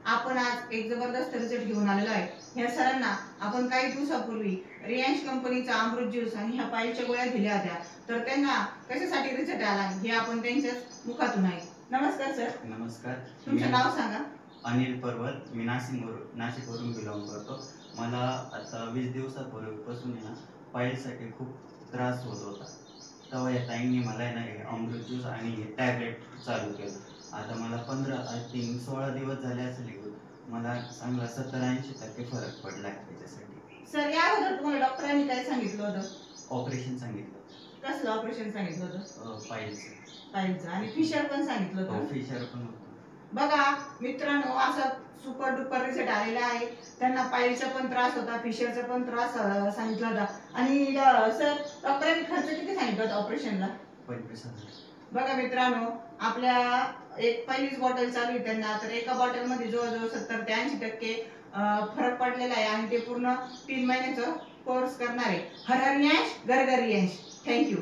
आपण आज एक जबरदस्त रिझल्ट घेऊन आलेलो आहे। ह्या सरांना आपण काही दिवसापूर्वी रियांश कंपनीचा अमृत ज्यूस आणि ह्या पायलच्या गोळ्या दिल्या होत्या, तर त्यांना कशासाठी रिझल्ट आला हे आपण त्यांच्याच मुखातून आहे। नमस्कार सर। नमस्कार। तुमचं नाव सांगा। अनिल परवल, मी नाशिकवरून बिलॉंग करतो। मला आता 20 दिवसापूर्वीपासून आहे ना पायलसाठी खूप त्रास होत होता। तेव्हा या ताईंनी मला आहे ना अमृत ज्यूस आणि टॅबलेट चालू केलं। आता मला 16 दिवस झाले असेल घेऊन, मला चांगला 70-80% फरक पडला आहे त्याच्यासाठी। सर या अगोदर तुम्हाला डॉक्टरांनी काय सांगितलं होतं? ऑपरेशन सांगितलं। कसलं ऑपरेशन सांगितलं होतं? पायलचं आणि फिशर पण सांगितलं होतं? फिशर पण होतं। बघा मित्रांनो, असं सुपर डुपर रिझल्ट आलेला आहे। त्यांना पायलचा पण त्रास होता, फिशरचा पण त्रास सांगितला होता। आणि सर डॉक्टरांनी खर्च किती सांगितला होता ऑपरेशनला? 25,000। बघा मित्रांनो, आपल्या एक पहिलीच बॉटल चालू आहे त्यांना, तर एका बॉटल मध्ये जवळजवळ 70 ते 80% फरक पडलेला आहे आणि ते पूर्ण 3 महिन्याचा कोर्स करणार आहे। हर हर यश, घर घर यश। थँक्यू।